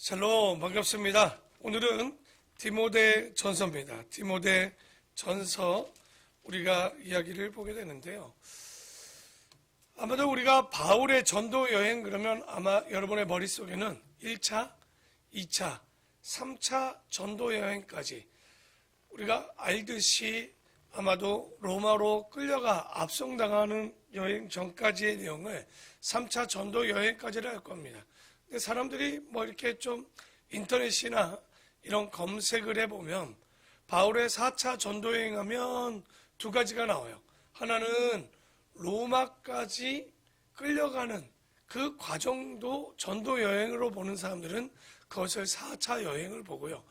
샬롬, 반갑습니다. 오늘은 디모데 전서입니다. 디모데 전서 우리가 이야기를 보게 되는데요. 아마도 우리가 바울의 전도 여행 그러면 아마 여러분의 머릿속에는 1차, 2차, 3차 전도 여행까지 우리가 알듯이 아마도 로마로 끌려가 압송당하는 여행 전까지의 내용을 3차 전도 여행까지를 할 겁니다. 근데 사람들이 이렇게 좀 인터넷이나 이런 검색을 해보면 바울의 4차 전도 여행하면 두 가지가 나와요. 하나는 로마까지 끌려가는 그 과정도 전도 여행으로 보는 사람들은 그것을 4차 여행을 보고요.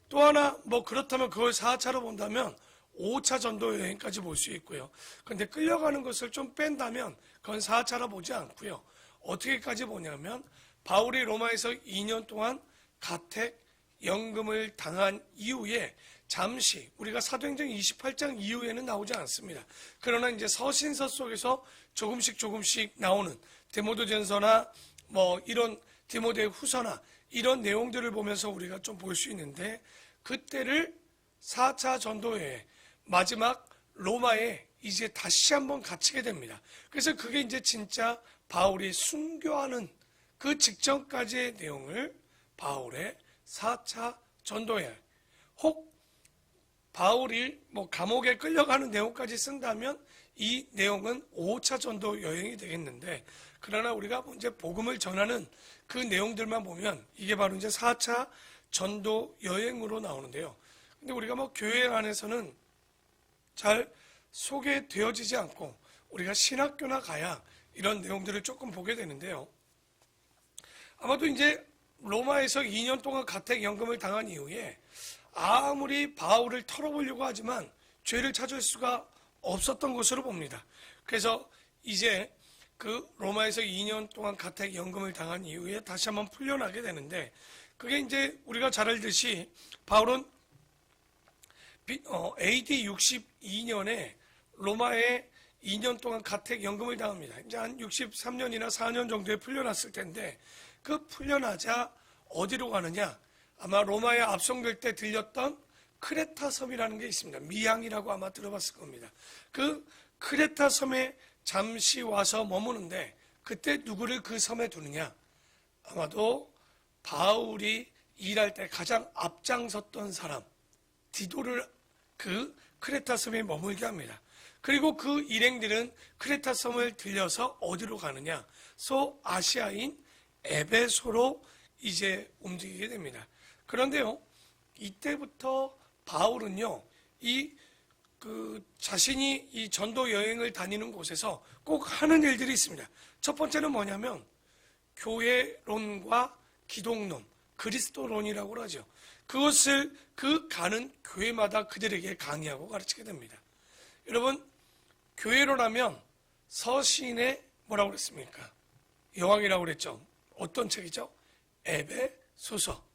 또 하나 그렇다면 그걸 4차로 본다면 5차 전도 여행까지 볼 수 있고요. 그런데 끌려가는 것을 좀 뺀다면 그건 4차로 보지 않고요. 어떻게까지 보냐면 바울이 로마에서 2년 동안 가택 연금을 당한 이후에 잠시 우리가 사도행전 28장 이후에는 나오지 않습니다. 그러나 이제 서신서 속에서 조금씩 나오는 디모데전서나 이런 디모데 후서나 이런 내용들을 보면서 우리가 좀 볼 수 있는데 그때를 4차 전도여행 마지막 로마에 이제 다시 한번 갇히게 됩니다. 그래서 그게 이제 진짜 바울이 순교하는 그 직전까지의 내용을 바울의 4차 전도여행 혹 바울이 감옥에 끌려가는 내용까지 쓴다면 이 내용은 5차 전도 여행이 되겠는데 그러나 우리가 이제 복음을 전하는 그 내용들만 보면 이게 바로 이제 4차 전도 여행으로 나오는데요. 근데 우리가 교회 안에서는 잘 소개되어지지 않고 우리가 신학교나 가야 이런 내용들을 조금 보게 되는데요. 아마도 이제 로마에서 2년 동안 가택연금을 당한 이후에 아무리 바울을 털어보려고 하지만 죄를 찾을 수가 없었던 것으로 봅니다. 그래서 이제 그 로마에서 2년 동안 가택연금을 당한 이후에 다시 한번 풀려나게 되는데 그게 이제 우리가 잘 알듯이 바울은 AD 62년에 로마에 2년 동안 가택연금을 당합니다. 이제 한 63년이나 4년 정도에 풀려났을 텐데 그 풀려나자 어디로 가느냐? 아마 로마에 압송될 때 들렸던 크레타 섬이라는 게 있습니다. 미항이라고 아마 들어봤을 겁니다. 그 크레타 섬에 잠시 와서 머무는데 그때 누구를 그 섬에 두느냐? 아마도 바울이 일할 때 가장 앞장섰던 사람 디도를 그 크레타 섬에 머물게 합니다. 그리고 그 일행들은 크레타 섬을 들려서 어디로 가느냐? 소아시아인 에베소로 이제 움직이게 됩니다. 그런데요, 이때부터 바울은요, 자신이 이 전도 여행을 다니는 곳에서 꼭 하는 일들이 있습니다. 첫 번째는 뭐냐면, 교회론과 기독론, 그리스도론이라고 하죠. 그것을 가는 교회마다 그들에게 강의하고 가르치게 됩니다. 여러분, 교회론 하면 서신에 뭐라고 그랬습니까? 여왕이라고 그랬죠. 어떤 책이죠? 에베소서.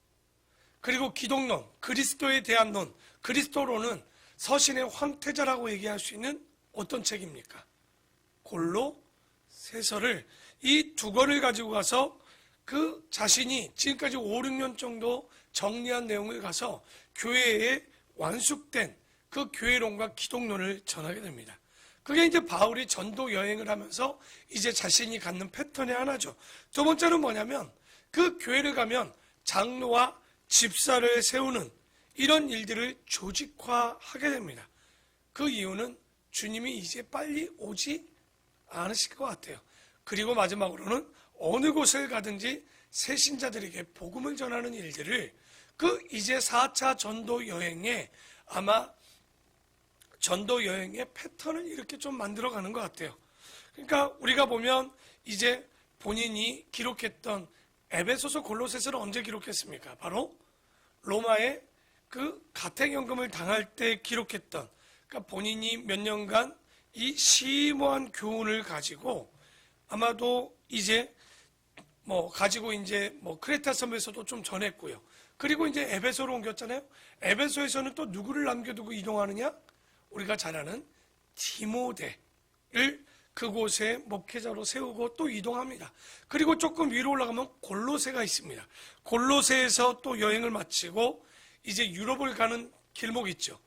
그리고 기독론, 그리스도에 대한 론, 그리스도론은 서신의 황태자라고 얘기할 수 있는 어떤 책입니까? 골로새서를 이 두 권을 가지고 가서 그 자신이 지금까지 5, 6년 정도 정리한 내용을 가서 교회에 완숙된 그 교회론과 기독론을 전하게 됩니다. 그게 이제 바울이 전도 여행을 하면서 이제 자신이 갖는 패턴의 하나죠. 두 번째는 뭐냐면 그 교회를 가면 장로와 집사를 세우는 이런 일들을 조직화하게 됩니다. 그 이유는 주님이 이제 빨리 오지 않으실 것 같아요. 그리고 마지막으로는 어느 곳을 가든지 새신자들에게 복음을 전하는 일들을 이제 4차 전도 여행에 아마 전도 여행의 패턴을 이렇게 좀 만들어가는 것 같아요. 그러니까 우리가 보면 이제 본인이 기록했던 에베소서 골로새서를 언제 기록했습니까? 바로 로마에 그 가택연금을 당할 때 기록했던, 그러니까 본인이 몇 년간 이 심오한 교훈을 가지고 아마도 이제 가지고 이제 크레타 섬에서도 좀 전했고요. 그리고 이제 에베소로 옮겼잖아요. 에베소에서는 또 누구를 남겨두고 이동하느냐? 우리가 잘 아는 디모데를 그곳에 목회자로 세우고 또 이동합니다. 그리고 조금 위로 올라가면 골로새가 있습니다. 골로새에서 또 여행을 마치고 이제 유럽을 가는 길목 있죠.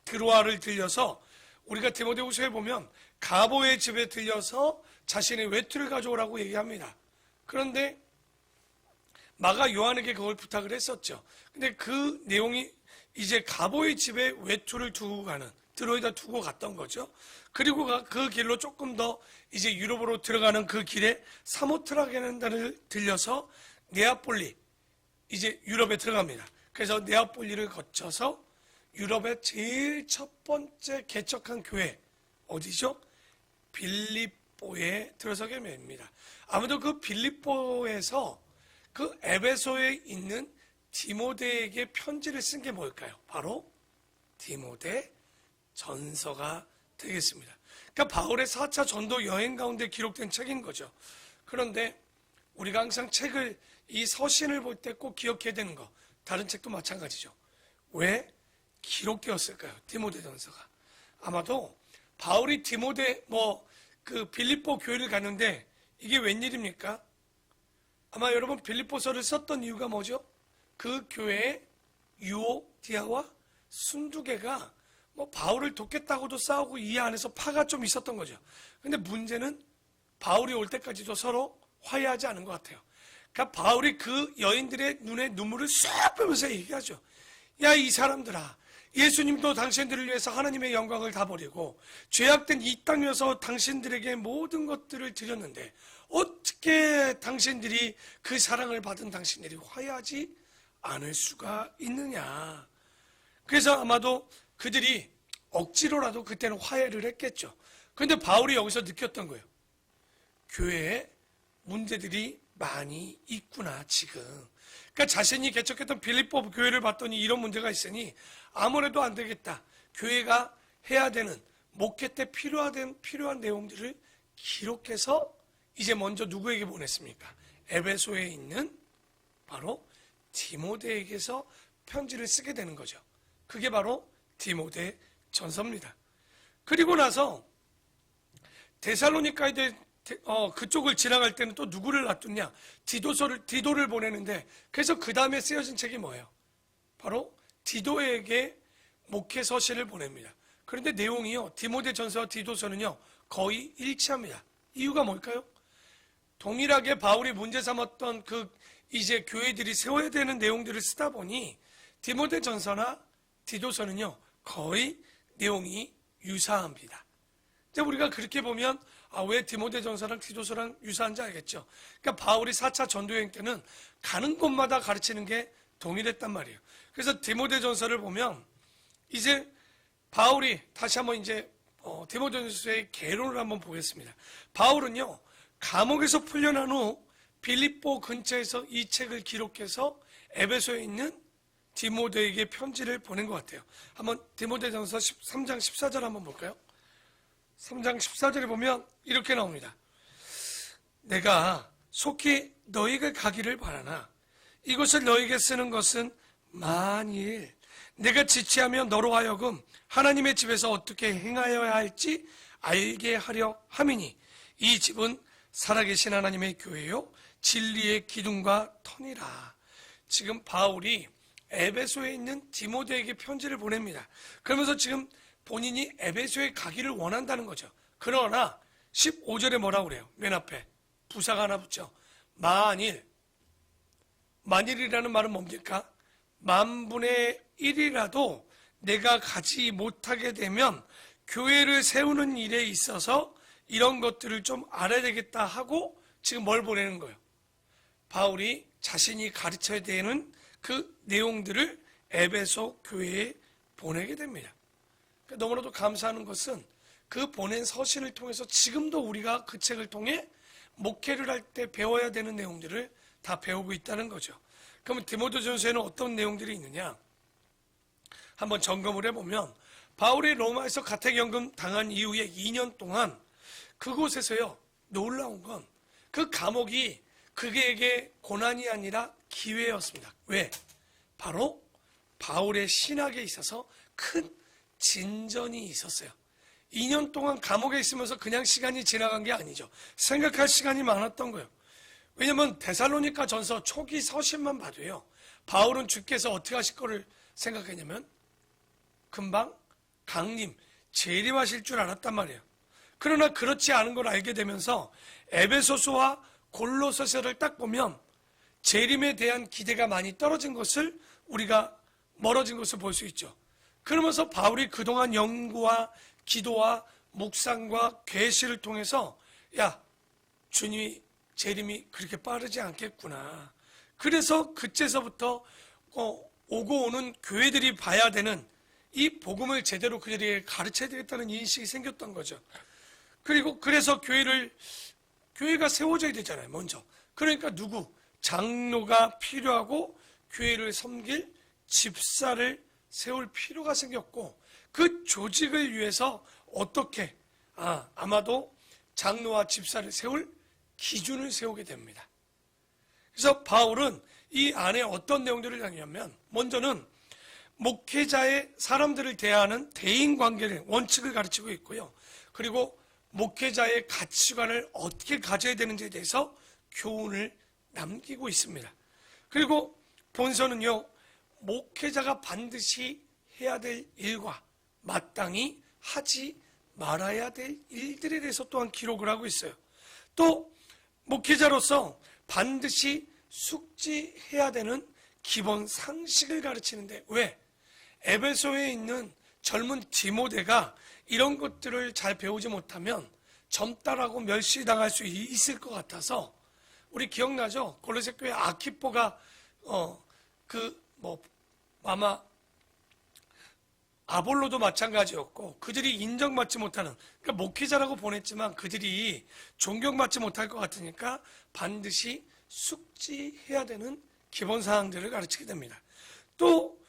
드로아를 들려서 우리가 디모데후서에 보면 가보의 집에 들려서 자신의 외투를 가져오라고 얘기합니다. 그런데 마가 요한에게 그걸 부탁을 했었죠. 근데 그 내용이 이제 가보의 집에 외투를 두고 가는, 드로에다 두고 갔던 거죠. 그리고 그 길로 조금 더 이제 유럽으로 들어가는 그 길에 사모트라게넨다를 들려서 네아폴리, 이제 유럽에 들어갑니다. 그래서 네아폴리를 거쳐서 유럽의 제일 첫 번째 개척한 교회, 어디죠? 빌립보에 들어서게 됩니다. 아무도 그 빌립보에서 그 에베소에 있는 디모데에게 편지를 쓴 게 뭘까요? 바로 디모데 전서가 되겠습니다. 그러니까 바울의 4차 전도 여행 가운데 기록된 책인 거죠. 그런데 우리가 항상 책을, 이 서신을 볼 때 꼭 기억해야 되는 거, 다른 책도 마찬가지죠. 왜 기록되었을까요? 디모데 전서가. 아마도 바울이 디모데 그 빌립보 교회를 가는데 이게 웬일입니까? 아마 여러분 빌립보서를 썼던 이유가 뭐죠? 그 교회에 유오디아와 순두개가 바울을 돕겠다고도 싸우고 이 안에서 파가 좀 있었던 거죠. 근데 문제는 바울이 올 때까지도 서로 화해하지 않은 것 같아요. 그러니까 바울이 그 여인들의 눈에 눈물을 쏙 빼면서 얘기하죠. 야, 이 사람들아, 예수님도 당신들을 위해서 하나님의 영광을 다 버리고 죄악된 이 땅에서 당신들에게 모든 것들을 드렸는데 어떻게 당신들이 그 사랑을 받은 당신들이 화해하지 않을 수가 있느냐. 그래서 아마도 그들이 억지로라도 그때는 화해를 했겠죠. 그런데 바울이 여기서 느꼈던 거예요. 교회에 문제들이 많이 있구나 지금. 그러니까 자신이 개척했던 빌립보 교회를 봤더니 이런 문제가 있으니 아무래도 안 되겠다. 교회가 해야 되는 목회 때 필요한 내용들을 기록해서 이제 먼저 누구에게 보냈습니까? 에베소에 있는 바로 디모데에게서 편지를 쓰게 되는 거죠. 그게 바로 디모데 전서입니다. 그리고 나서 데살로니가에 그쪽을 지나갈 때는 또 누구를 놔두냐? 디도를 보내는데, 그래서 그 다음에 쓰여진 책이 뭐예요? 바로 디도에게 목회 서신을 보냅니다. 그런데 내용이요, 디모데 전서와 디도서는요 거의 일치합니다. 이유가 뭘까요? 동일하게 바울이 문제 삼았던 그 이제 교회들이 세워야 되는 내용들을 쓰다 보니 디모데 전서나 디도서는요 거의 내용이 유사합니다. 이제 우리가 그렇게 보면 왜 디모데 전서랑 디도서랑 유사한지 알겠죠. 그러니까 바울이 4차 전도여행 때는 가는 곳마다 가르치는 게 동일했단 말이에요. 그래서 디모데 전서를 보면 이제 바울이 다시 한번 이제 디모데 전서의 개론을 한번 보겠습니다. 바울은요 감옥에서 풀려난 후 빌립보 근처에서 이 책을 기록해서 에베소에 있는 디모데에게 편지를 보낸 것 같아요. 한번 디모데전서 3장 14절 한번 볼까요? 3장 14절에 보면 이렇게 나옵니다. 내가 속히 너희에게 가기를 바라나 이것을 너희에게 쓰는 것은 만일 내가 지체하며 너로 하여금 하나님의 집에서 어떻게 행하여야 할지 알게 하려 함이니 이 집은 살아계신 하나님의 교회요 진리의 기둥과 터니라. 지금 바울이 에베소에 있는 디모데에게 편지를 보냅니다. 그러면서 지금 본인이 에베소에 가기를 원한다는 거죠. 그러나 15절에 뭐라고 그래요? 맨 앞에 부사가 하나 붙죠. 만일이라는 말은 뭡니까? 만분의 1이라도 내가 가지 못하게 되면 교회를 세우는 일에 있어서 이런 것들을 좀 알아야 되겠다 하고 지금 뭘 보내는 거예요? 바울이 자신이 가르쳐야 되는 그 내용들을 에베소 교회에 보내게 됩니다. 너무나도 감사하는 것은 그 보낸 서신을 통해서 지금도 우리가 그 책을 통해 목회를 할 때 배워야 되는 내용들을 다 배우고 있다는 거죠. 그러면 디모데전서에는 어떤 내용들이 있느냐? 한번 점검을 해보면 바울이 로마에서 가택연금 당한 이후에 2년 동안 그곳에서요 놀라운 건 그 감옥이 그에게 고난이 아니라 기회였습니다. 왜? 바로 바울의 신학에 있어서 큰 진전이 있었어요. 2년 동안 감옥에 있으면서 그냥 시간이 지나간 게 아니죠. 생각할 시간이 많았던 거예요. 왜냐하면 데살로니가 전서 초기 서신만 봐도요, 바울은 주께서 어떻게 하실 거를 생각했냐면 금방 강림, 재림하실 줄 알았단 말이에요. 그러나 그렇지 않은 걸 알게 되면서 에베소서와 골로새서를 딱 보면 재림에 대한 기대가 많이 떨어진 것을, 우리가 멀어진 것을 볼 수 있죠. 그러면서 바울이 그동안 연구와 기도와 묵상과 계시를 통해서 야, 주님이 재림이 그렇게 빠르지 않겠구나. 그래서 그때서부터 오고 오는 교회들이 봐야 되는 이 복음을 제대로 그들에게 가르쳐야 되겠다는 인식이 생겼던 거죠. 그리고 그래서 교회가 세워져야 되잖아요, 먼저. 그러니까 누구? 장로가 필요하고 교회를 섬길 집사를 세울 필요가 생겼고, 그 조직을 위해서 어떻게 아마도 장로와 집사를 세울 기준을 세우게 됩니다. 그래서 바울은 이 안에 어떤 내용들을 다니냐면, 먼저는 목회자의 사람들을 대하는 대인관계를, 원칙을 가르치고 있고요. 그리고 목회자의 가치관을 어떻게 가져야 되는지에 대해서 교훈을 남기고 있습니다. 그리고 본서는요, 목회자가 반드시 해야 될 일과 마땅히 하지 말아야 될 일들에 대해서 또한 기록을 하고 있어요. 또 목회자로서 반드시 숙지해야 되는 기본 상식을 가르치는데, 왜? 에베소에 있는 젊은 디모데가 이런 것들을 잘 배우지 못하면 젊다라고 멸시당할 수 있을 것 같아서, 우리 기억나죠? 골로새 교회 아키포가 아마 아볼로도 마찬가지였고, 그들이 인정받지 못하는, 그러니까 목회자라고 보냈지만 그들이 존경받지 못할 것 같으니까 반드시 숙지해야 되는 기본 사항들을 가르치게 됩니다. 또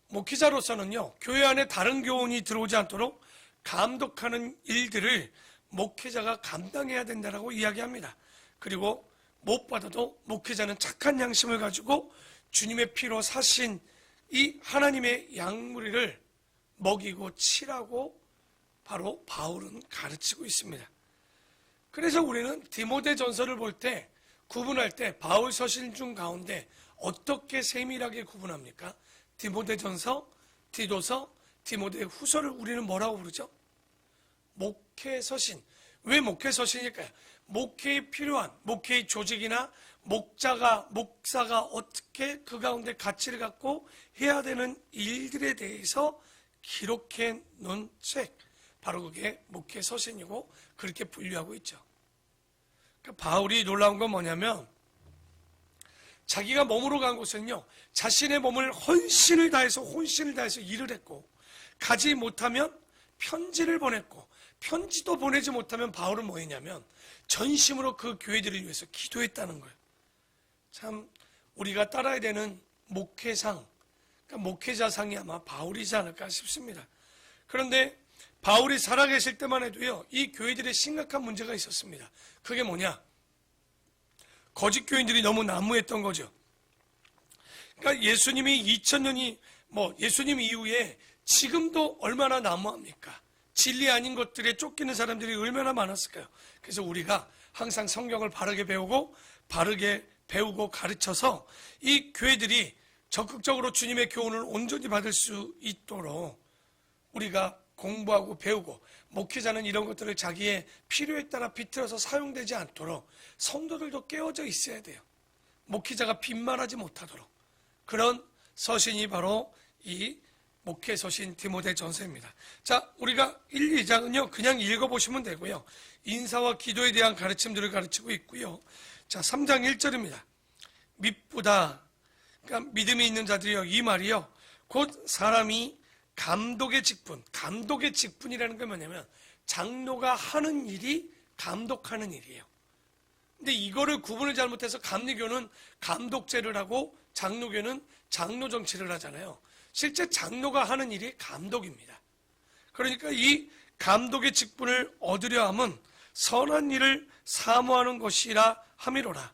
목회자로서는요, 교회 안에 다른 교훈이 들어오지 않도록 감독하는 일들을 목회자가 감당해야 된다라고 이야기합니다. 그리고 무엇보다도 목회자는 착한 양심을 가지고 주님의 피로 사신 이 하나님의 양무리를 먹이고 치라고 바로 바울은 가르치고 있습니다. 그래서 우리는 디모데 전서를 볼 때, 구분할 때 바울 서신 중 가운데 어떻게 세밀하게 구분합니까? 디모데 전서, 디도서, 디모데 후서를 우리는 뭐라고 부르죠? 목회 서신. 왜 목회 서신일까요? 목회에 필요한, 목회의 조직이나 목사가 어떻게 그 가운데 가치를 갖고 해야 되는 일들에 대해서 기록해 놓은 책, 바로 그게 목회 서신이고 그렇게 분류하고 있죠. 그러니까 바울이 놀라운 건 뭐냐면, 자기가 몸으로 간 곳은요, 자신의 몸을 혼신을 다해서 일을 했고, 가지 못하면 편지를 보냈고, 편지도 보내지 못하면 바울은 뭐 했냐면 전심으로 그 교회들을 위해서 기도했다는 거예요. 참 우리가 따라야 되는 목회상, 그러니까 목회자상이 아마 바울이지 않을까 싶습니다. 그런데 바울이 살아계실 때만 해도요, 이 교회들의 심각한 문제가 있었습니다. 그게 뭐냐? 거짓 교인들이 너무 난무했던 거죠. 그러니까 예수님이 2000년이 예수님 이후에 지금도 얼마나 난무합니까? 진리 아닌 것들에 쫓기는 사람들이 얼마나 많았을까요? 그래서 우리가 항상 성경을 바르게 배우고 가르쳐서 이 교회들이 적극적으로 주님의 교훈을 온전히 받을 수 있도록 우리가 공부하고 배우고, 목회자는 이런 것들을 자기의 필요에 따라 비틀어서 사용되지 않도록 성도들도 깨어져 있어야 돼요. 목회자가 빈말하지 못하도록. 그런 서신이 바로 이 목회 서신 디모데 전서입니다. 자, 우리가 1, 2장은요 그냥 읽어보시면 되고요, 인사와 기도에 대한 가르침들을 가르치고 있고요. 자, 3장 1절입니다. 밉보다, 그러니까 믿음이 있는 자들이요, 이 말이요 곧 사람이 감독의 직분이라는 게 뭐냐면 장로가 하는 일이 감독하는 일이에요. 근데 이거를 구분을 잘못해서 감리교는 감독제를 하고 장로교는 장로 정치를 하잖아요. 실제 장로가 하는 일이 감독입니다. 그러니까 이 감독의 직분을 얻으려 함은 선한 일을 사모하는 것이라 함이로라.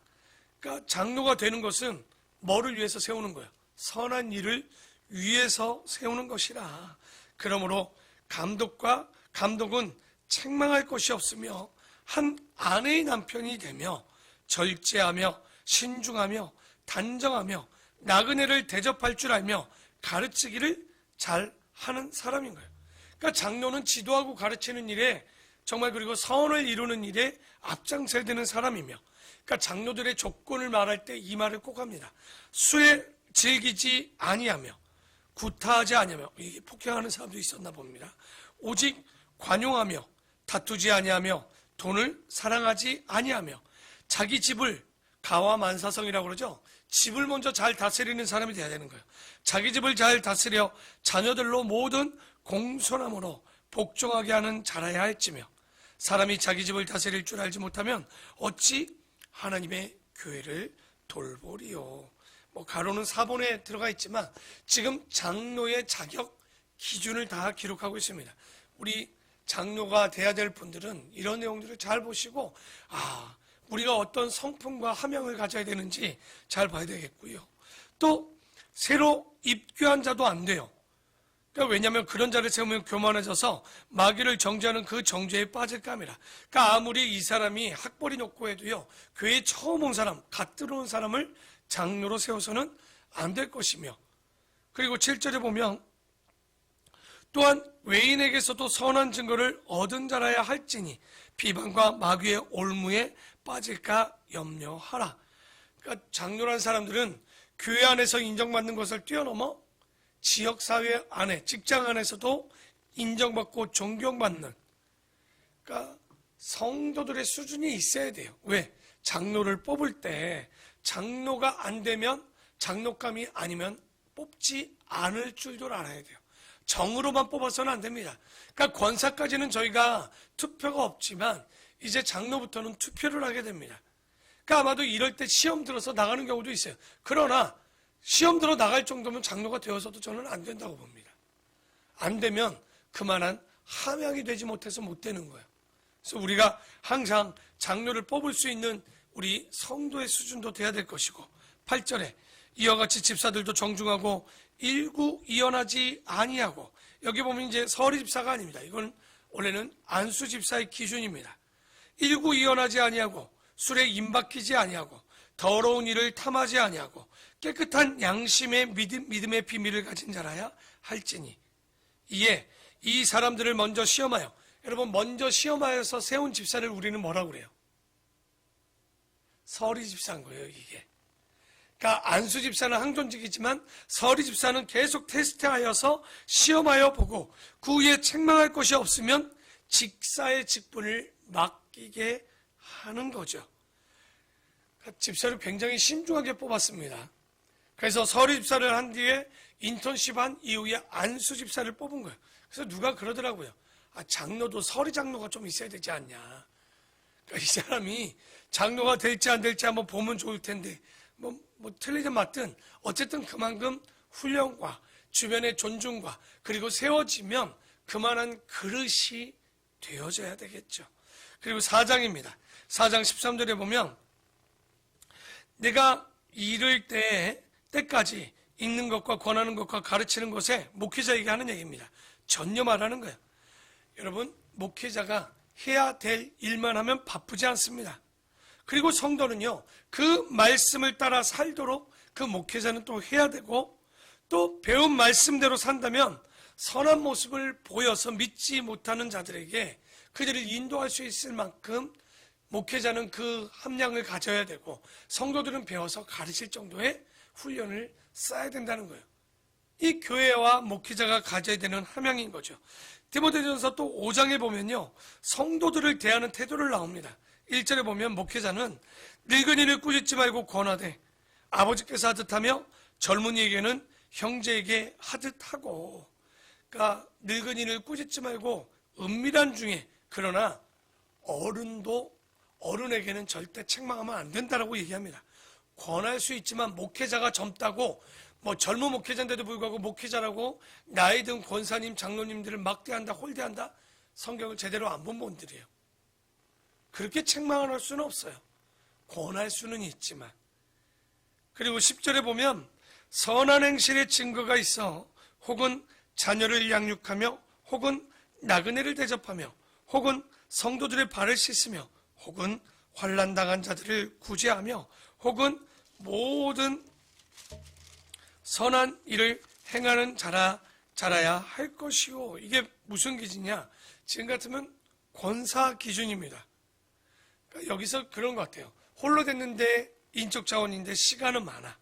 그러니까 장로가 되는 것은 뭐를 위해서 세우는 거예요? 선한 일을 위해서 세우는 것이라. 그러므로 감독과 감독은 책망할 것이 없으며 한 아내의 남편이 되며 절제하며 신중하며 단정하며 나그네를 대접할 줄 알며 가르치기를 잘 하는 사람인 거예요. 그러니까 장로는 지도하고 가르치는 일에 정말 그리고 서원을 이루는 일에 앞장서야 되는 사람이며, 그러니까 장로들의 조건을 말할 때 이 말을 꼭 합니다. 술에 즐기지 아니하며 구타하지 아니하며, 이게 폭행하는 사람도 있었나 봅니다. 오직 관용하며 다투지 아니하며 돈을 사랑하지 아니하며 자기 집을 가와만사성이라고 그러죠. 집을 먼저 잘 다스리는 사람이 돼야 되는 거예요. 자기 집을 잘 다스려 자녀들로 모든 공손함으로 복종하게 하는 자라야 할지며, 사람이 자기 집을 다스릴 줄 알지 못하면 어찌 하나님의 교회를 돌보리요. 가로는 사본에 들어가 있지만 지금 장로의 자격 기준을 다 기록하고 있습니다. 우리 장로가 돼야 될 분들은 이런 내용들을 잘 보시고, 우리가 어떤 성품과 함양을 가져야 되는지 잘 봐야 되겠고요. 또 새로 입교한 자도 안 돼요. 그러니까 왜냐하면 그런 자를 세우면 교만해져서 마귀를 정죄하는 그 정죄에 빠질까 합니다. 그러니까 아무리 이 사람이 학벌이 높고 해도요, 교회에 처음 온 사람, 갓 들어온 사람을 장로로 세워서는 안 될 것이며, 그리고 7절에 보면 또한 외인에게서도 선한 증거를 얻은 자라야 할지니 비방과 마귀의 올무에 빠질까 염려하라. 그러니까 장로란 사람들은 교회 안에서 인정받는 것을 뛰어넘어 지역사회 안에, 직장 안에서도 인정받고 존경받는, 그러니까 성도들의 수준이 있어야 돼요. 왜? 장로를 뽑을 때 장로가 안 되면, 장로감이 아니면 뽑지 않을 줄도 알아야 돼요. 정으로만 뽑아서는 안 됩니다. 그러니까 권사까지는 저희가 투표가 없지만 이제 장로부터는 투표를 하게 됩니다. 그러니까 아마도 이럴 때 시험 들어서 나가는 경우도 있어요. 그러나 시험 들어 나갈 정도면 장로가 되어서도 저는 안 된다고 봅니다. 안 되면 그만한 함양이 되지 못해서 못 되는 거예요. 그래서 우리가 항상 장로를 뽑을 수 있는 우리 성도의 수준도 돼야 될 것이고, 8절에 이와 같이 집사들도 정중하고 일구이연하지 아니하고, 여기 보면 이제 서리 집사가 아닙니다. 이건 원래는 안수 집사의 기준입니다. 일구이연하지 아니하고 술에 임박히지 아니하고 더러운 일을 탐하지 아니하고 깨끗한 양심의 믿음의 비밀을 가진 자라야 할지니, 이에 이 사람들을 먼저 시험하여, 여러분 먼저 시험하여서 세운 집사를 우리는 뭐라고 그래요? 서리 집사인 거예요, 이게. 그러니까 안수 집사는 항존직이지만 서리 집사는 계속 테스트하여서 시험하여 보고 그 후에 책망할 것이 없으면 직사의 직분을 맡기게 하는 거죠. 그러니까 집사를 굉장히 신중하게 뽑았습니다. 그래서 서리 집사를 한 뒤에 인턴십 한 이후에 안수 집사를 뽑은 거예요. 그래서 누가 그러더라고요. 장로도 서리 장로가 좀 있어야 되지 않냐. 그러니까 이 사람이 장로가 될지 안 될지 한번 보면 좋을 텐데, 뭐 틀리든 맞든 어쨌든 그만큼 훈련과 주변의 존중과 그리고 세워지면 그만한 그릇이 되어져야 되겠죠. 그리고 4장입니다. 4장 13절에 보면 내가 이를 때까지 읽는 것과 권하는 것과 가르치는 것에 목회자에게 하는 얘기입니다. 전혀 말하는 거예요. 여러분, 목회자가 해야 될 일만 하면 바쁘지 않습니다. 그리고 성도는요, 그 말씀을 따라 살도록 그 목회자는 또 해야 되고, 또 배운 말씀대로 산다면 선한 모습을 보여서 믿지 못하는 자들에게 그들을 인도할 수 있을 만큼 목회자는 그 함량을 가져야 되고, 성도들은 배워서 가르칠 정도의 훈련을 쌓아야 된다는 거예요. 이 교회와 목회자가 가져야 되는 함량인 거죠. 디모데전서 또 5장에 보면요, 성도들을 대하는 태도를 나옵니다. 1절에 보면 목회자는 늙은이를 꾸짖지 말고 권하되 아버지께서 하듯하며 젊은이에게는 형제에게 하듯하고, 그러니까 늙은이를 꾸짖지 말고 은밀한 중에, 그러나 어른에게는 절대 책망하면 안 된다라고 얘기합니다. 권할 수 있지만 목회자가 젊다고 젊은 목회자인데도 불구하고 목회자라고 나이 든 권사님, 장로님들을 막대한다, 홀대한다, 성경을 제대로 안 본 분들이에요. 그렇게 책망을 할 수는 없어요. 권할 수는 있지만. 그리고 10절에 보면 선한 행실의 증거가 있어 혹은 자녀를 양육하며 혹은 나그네를 대접하며 혹은 성도들의 발을 씻으며 혹은 환난당한 자들을 구제하며 혹은 모든 선한 일을 행하는 자라야 할 것이요. 이게 무슨 기준이냐? 지금 같으면 권사 기준입니다. 그러니까 여기서 그런 것 같아요. 홀로 됐는데 인적 자원인데 시간은 많아.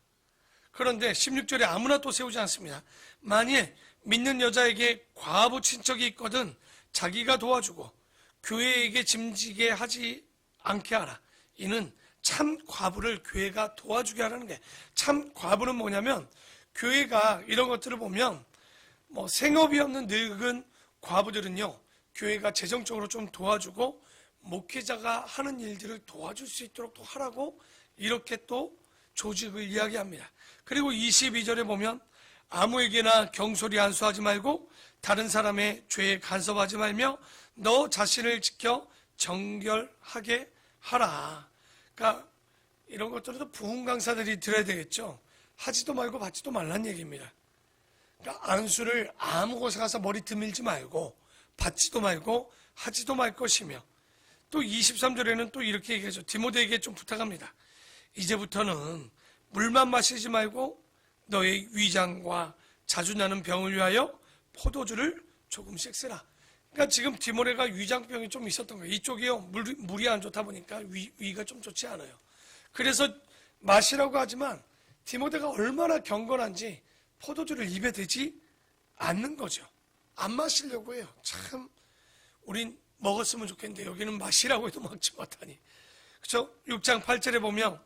그런데 16절에 아무나 또 세우지 않습니다. 만일 믿는 여자에게 과부 친척이 있거든 자기가 도와주고 교회에게 짐지게 하지 않게 하라. 이는 참 과부를 교회가 도와주게 하라는 게, 참 과부는 뭐냐면 교회가 이런 것들을 보면 생업이 없는 늙은 과부들은요, 교회가 재정적으로 좀 도와주고 목회자가 하는 일들을 도와줄 수 있도록 또 하라고 이렇게 또 조직을 이야기합니다. 그리고 22절에 보면 아무에게나 경솔히 안수하지 말고 다른 사람의 죄에 간섭하지 말며 너 자신을 지켜 정결하게 하라. 그러니까 이런 것들도 부흥 강사들이 들어야 되겠죠. 하지도 말고 받지도 말란 얘기입니다. 그러니까 안수를 아무 곳에 가서 머리 드밀지 말고 받지도 말고 하지도 말 것이며, 또 23절에는 또 이렇게 얘기하죠. 디모데에게 좀 부탁합니다. 이제부터는 물만 마시지 말고 너의 위장과 자주 나는 병을 위하여 포도주를 조금씩 쓰라. 그러니까 지금 디모데가 위장병이 좀 있었던 거예요. 이쪽이요, 물이 안 좋다 보니까 위가 좀 좋지 않아요. 그래서 마시라고 하지만 디모데가 얼마나 경건한지 포도주를 입에 대지 않는 거죠. 안 마시려고 해요. 참 우린 먹었으면 좋겠는데 여기는 마시라고 해도 먹지 못하니. 그렇죠? 6장 8절에 보면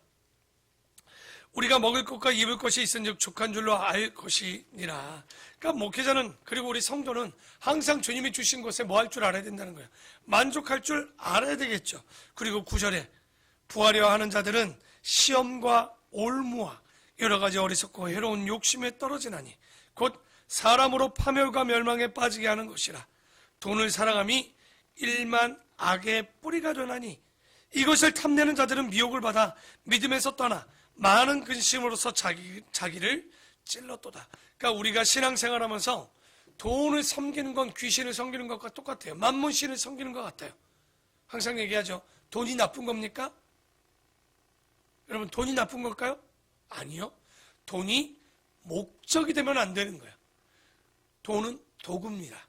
우리가 먹을 것과 입을 것이 있은즉 족한 줄로 알 것이니라. 그러니까 목회자는, 그리고 우리 성도는 항상 주님이 주신 것에 뭐 할 줄 알아야 된다는 거예요. 만족할 줄 알아야 되겠죠. 그리고 9절에 부하려 하는 자들은 시험과 올무와 여러 가지 어리석고 해로운 욕심에 떨어지나니 곧 사람으로 파멸과 멸망에 빠지게 하는 것이라. 돈을 사랑함이 일만 악의 뿌리가 되나니 이것을 탐내는 자들은 미혹을 받아 믿음에서 떠나 많은 근심으로서 자기를 찔렀도다. 그러니까 우리가 신앙생활하면서 돈을 섬기는 건 귀신을 섬기는 것과 똑같아요. 만문신을 섬기는 것 같아요. 항상 얘기하죠. 돈이 나쁜 겁니까? 여러분, 돈이 나쁜 걸까요? 아니요. 돈이 목적이 되면 안 되는 거예요. 돈은 도구입니다.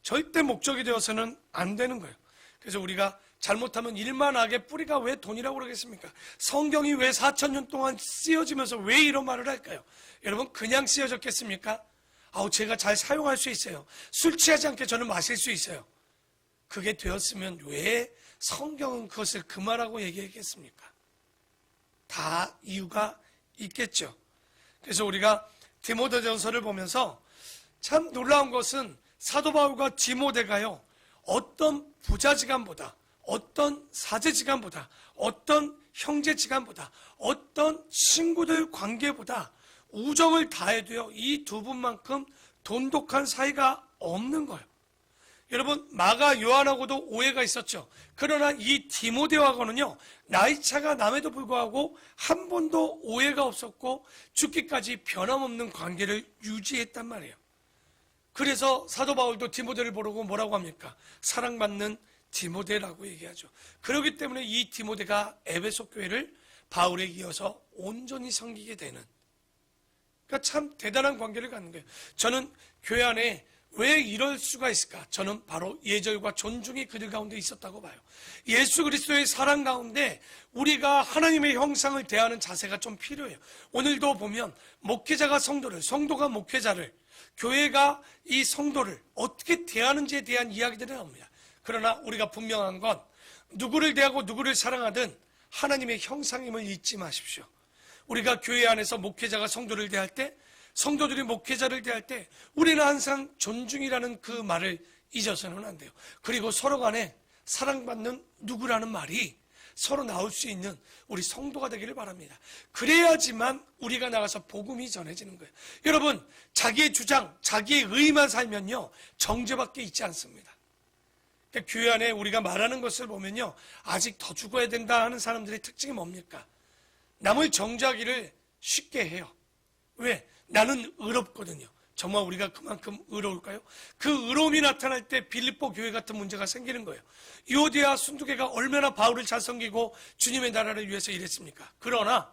절대 목적이 되어서는 안 되는 거예요. 그래서 우리가 잘못하면 일만 악의 뿌리가 왜 돈이라고 그러겠습니까? 성경이 왜 4,000년 동안 쓰여지면서 왜 이런 말을 할까요? 여러분, 그냥 쓰여졌겠습니까? 제가 잘 사용할 수 있어요. 술 취하지 않게 저는 마실 수 있어요. 그게 되었으면 왜 성경은 그것을 금하라고 얘기했겠습니까? 다 이유가 있겠죠. 그래서 우리가 디모데전서를 보면서 참 놀라운 것은 사도 바울과 디모데가요, 어떤 부자지간보다, 어떤 사제지간보다, 어떤 형제지간보다, 어떤 친구들 관계보다 우정을 다해도요, 이 두 분만큼 돈독한 사이가 없는 거예요. 여러분, 마가 요한하고도 오해가 있었죠. 그러나 이 디모데하고는요, 나이 차가 남에도 불구하고 한 번도 오해가 없었고 죽기까지 변함없는 관계를 유지했단 말이에요. 그래서 사도 바울도 디모데를 보고 뭐라고 합니까? 사랑받는 디모데라고 얘기하죠. 그렇기 때문에 이 디모데가 에베소 교회를 바울에 이어서 온전히 섬기게 되는, 그러니까 참 대단한 관계를 갖는 거예요. 저는 교회 안에 왜 이럴 수가 있을까? 저는 바로 예절과 존중이 그들 가운데 있었다고 봐요. 예수 그리스도의 사랑 가운데 우리가 하나님의 형상을 대하는 자세가 좀 필요해요. 오늘도 보면 목회자가 성도를, 성도가 목회자를, 교회가 이 성도를 어떻게 대하는지에 대한 이야기들이 나옵니다. 그러나 우리가 분명한 건 누구를 대하고 누구를 사랑하든 하나님의 형상임을 잊지 마십시오. 우리가 교회 안에서 목회자가 성도를 대할 때, 성도들이 목회자를 대할 때 우리는 항상 존중이라는 그 말을 잊어서는 안 돼요. 그리고 서로 간에 사랑받는 누구라는 말이 서로 나올 수 있는 우리 성도가 되기를 바랍니다. 그래야지만 우리가 나가서 복음이 전해지는 거예요. 여러분, 자기의 주장, 자기의 의만 살면요, 정죄밖에 있지 않습니다. 그러니까 교회 안에 우리가 말하는 것을 보면요, 아직 더 죽어야 된다 하는 사람들의 특징이 뭡니까? 남을 정죄하기를 쉽게 해요. 왜? 나는 의롭거든요. 정말 우리가 그만큼 의로울까요? 그 의로움이 나타날 때 빌립보 교회 같은 문제가 생기는 거예요. 유오디아 순두개가 얼마나 바울을 잘 섬기고 주님의 나라를 위해서 일했습니까? 그러나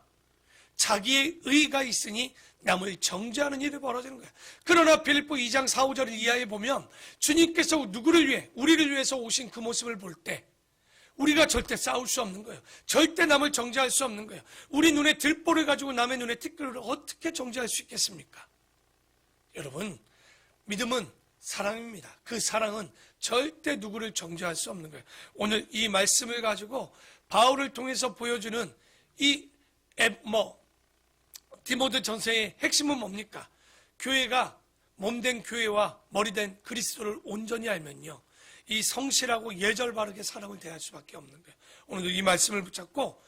자기의 의가 있으니 남을 정죄하는 일이 벌어지는 거예요. 그러나 빌립보 2장 4, 5절 이하에 보면 주님께서 누구를 위해, 우리를 위해서 오신 그 모습을 볼 때 우리가 절대 싸울 수 없는 거예요. 절대 남을 정죄할 수 없는 거예요. 우리 눈에 들보를 가지고 남의 눈에 티끌을 어떻게 정죄할 수 있겠습니까? 여러분, 믿음은 사랑입니다. 그 사랑은 절대 누구를 정죄할 수 없는 거예요. 오늘 이 말씀을 가지고 바울을 통해서 보여주는 이 디모데 전서의 핵심은 뭡니까? 교회가 몸된 교회와 머리된 그리스도를 온전히 알면요, 이 성실하고 예절 바르게 사람을 대할 수밖에 없는 거예요. 오늘도 이 말씀을 붙잡고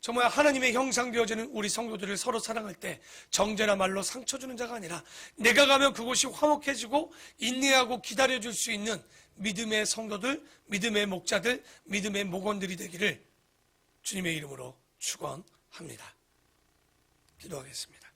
정말 하나님의 형상 되어지는 우리 성도들을 서로 사랑할 때 정죄나 말로 상처 주는 자가 아니라 내가 가면 그곳이 화목해지고 인내하고 기다려줄 수 있는 믿음의 성도들, 믿음의 목자들, 믿음의 목원들이 되기를 주님의 이름으로 축원합니다. 기도하겠습니다.